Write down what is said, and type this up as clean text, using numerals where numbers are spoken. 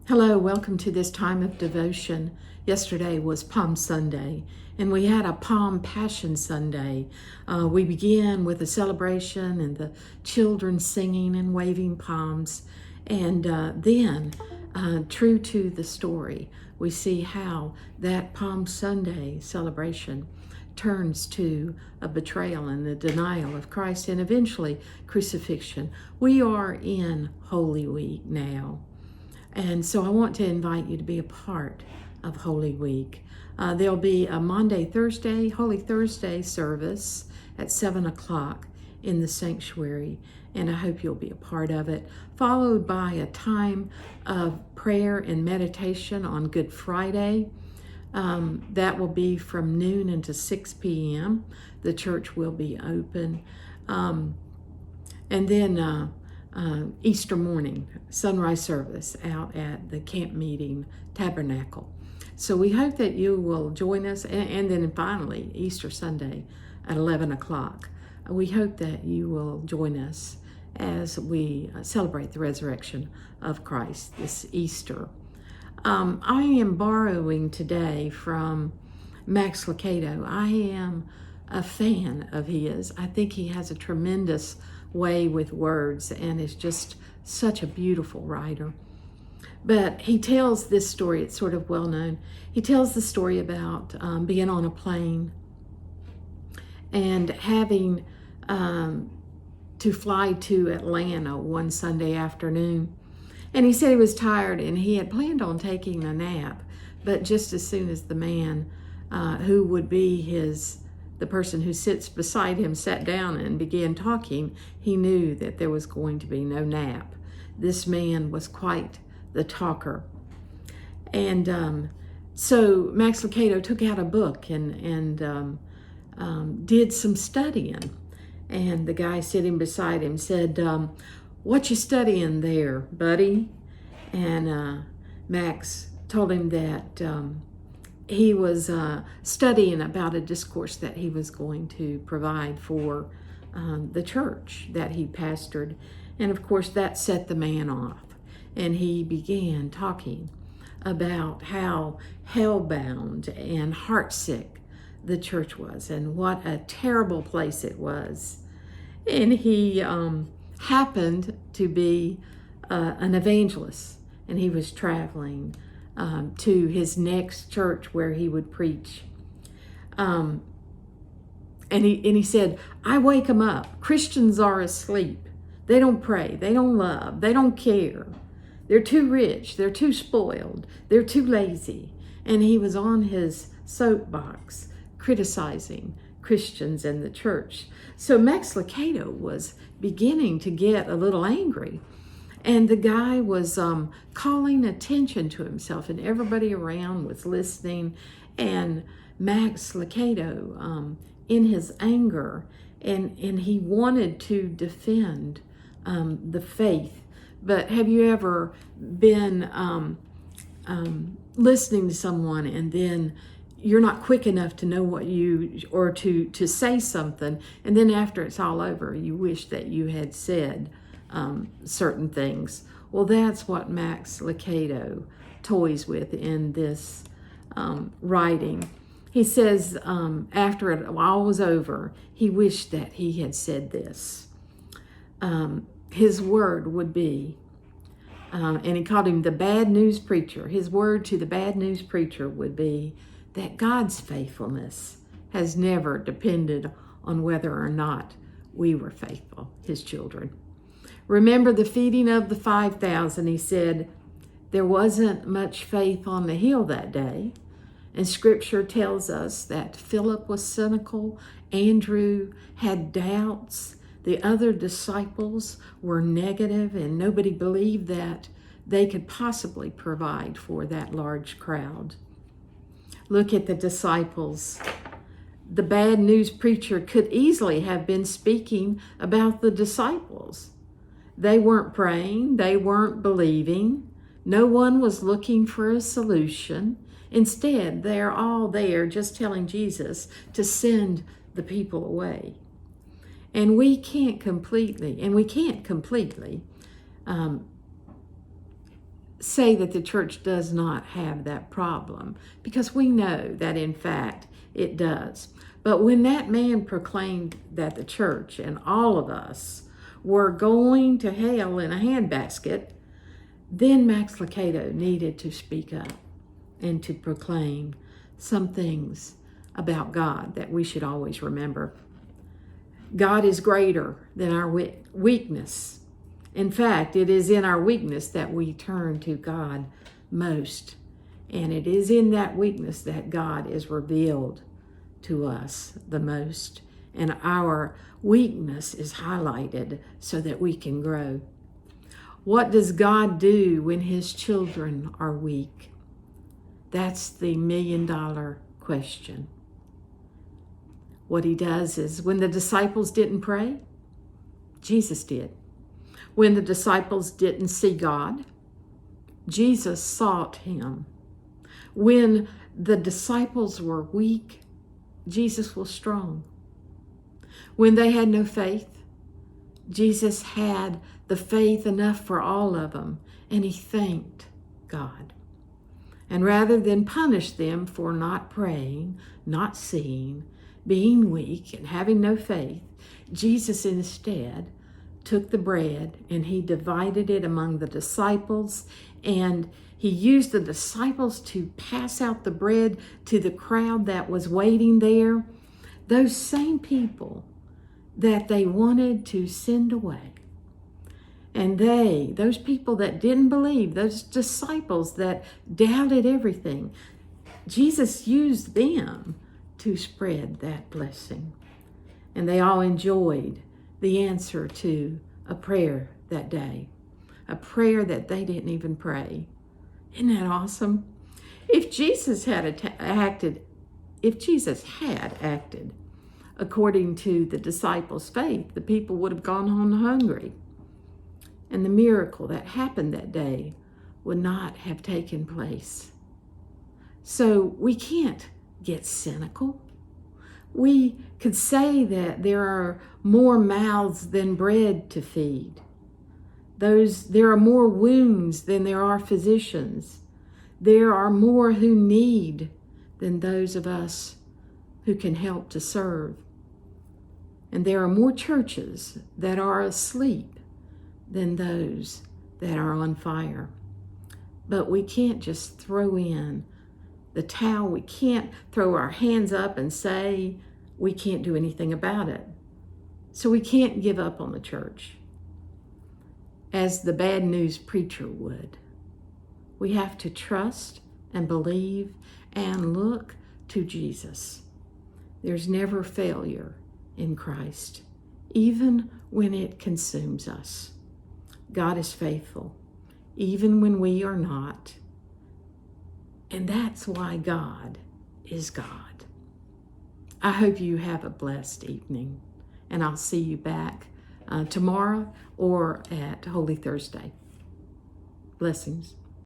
Hello, welcome to this time of devotion. Yesterday was Palm Sunday, and we had a Palm Passion Sunday. We began with a celebration and the children singing and waving palms, and then, true to the story, we see how that Palm Sunday celebration turns to a betrayal and the denial of Christ and eventually crucifixion. We are in Holy Week now. And so I want to invite you to be a part of Holy Week. There'll be a Holy Thursday service at 7 o'clock in the sanctuary, and I hope you'll be a part of it, followed by a time of prayer and meditation on Good Friday. That will be from noon until 6 p.m. The church will be open. And then Easter morning, sunrise service out at the camp meeting tabernacle. So we hope that you will join us. And then finally, Easter Sunday at 11 o'clock. We hope that you will join us as we celebrate the resurrection of Christ this Easter. I am borrowing today from Max Lucado. I am a fan of his. I think he has a tremendous way with words and is just such a beautiful writer. But he tells this story, it's sort of well known. He tells the story about being on a plane and having to fly to Atlanta one Sunday afternoon. And he said he was tired and he had planned on taking a nap, but just as soon as the man who would be the person who sits beside him sat down and began talking, he knew that there was going to be no nap. This man was quite the talker. And so Max Lucado took out a book and did some studying. And the guy sitting beside him said, "What you studying there, buddy?" And Max told him that he was studying about a discourse that he was going to provide for the church that he pastored. And of course, that set the man off. And he began talking about how hell-bound and heartsick the church was and what a terrible place it was. And he happened to be an evangelist, and he was traveling to his next church where he would preach. And he said, "I wake them up. Christians are asleep. They don't pray. They don't love. They don't care. They're too rich. They're too spoiled. They're too lazy." And he was on his soapbox criticizing Christians and the church. So Max Lucado was beginning to get a little angry. And the guy was calling attention to himself, and everybody around was listening. And Max Lucado, in his anger, and he wanted to defend the faith. But have you ever been listening to someone and then you're not quick enough to know or to say something, and then after it's all over, you wish that you had said certain things? Well, that's what Max Lucado toys with in this writing. He says after it all was over, he wished that he had said this. His word would be, and he called him the bad news preacher. His word to the bad news preacher would be that God's faithfulness has never depended on whether or not we were faithful, his children. Remember the feeding of the 5,000, he said, there wasn't much faith on the hill that day. And scripture tells us that Philip was cynical, Andrew had doubts, the other disciples were negative, and nobody believed that they could possibly provide for that large crowd. Look at the disciples. The bad news preacher could easily have been speaking about the disciples. They weren't praying, they weren't believing. No one was looking for a solution. Instead, they're all there just telling Jesus to send the people away. And we can't completely say that the church does not have that problem, because we know that in fact it does. But when that man proclaimed that the church and all of us were going to hell in a handbasket, then Max Lucado needed to speak up and to proclaim some things about God that we should always remember. God is greater than our weakness. In fact, it is in our weakness that we turn to God most. And it is in that weakness that God is revealed to us the most. And our weakness is highlighted so that we can grow. What does God do when his children are weak? That's the million-dollar question. What he does is, when the disciples didn't pray, Jesus did. When the disciples didn't see God, Jesus sought him. When the disciples were weak, Jesus was strong. When they had no faith, Jesus had the faith enough for all of them, and he thanked God. And rather than punish them for not praying, not seeing, being weak, and having no faith, Jesus instead took the bread and he divided it among the disciples, and he used the disciples to pass out the bread to the crowd that was waiting there. Those same people that they wanted to send away. And those people that didn't believe, those disciples that doubted everything, Jesus used them to spread that blessing. And they all enjoyed the answer to a prayer that day, a prayer that they didn't even pray. Isn't that awesome? If Jesus had acted according to the disciples' faith, the people would have gone home hungry. And the miracle that happened that day would not have taken place. So we can't get cynical. We could say that there are more mouths than bread to feed. There are more wounds than there are physicians. There are more who need than those of us who can help to serve. And there are more churches that are asleep than those that are on fire. But we can't just throw in the towel. We can't throw our hands up and say we can't do anything about it. So we can't give up on the church as the bad news preacher would. We have to trust and believe and look to Jesus. There's never failure in Christ, even when it consumes us. God is faithful, even when we are not. And that's why God is God. I hope you have a blessed evening, and I'll see you back tomorrow or at Holy Thursday. Blessings.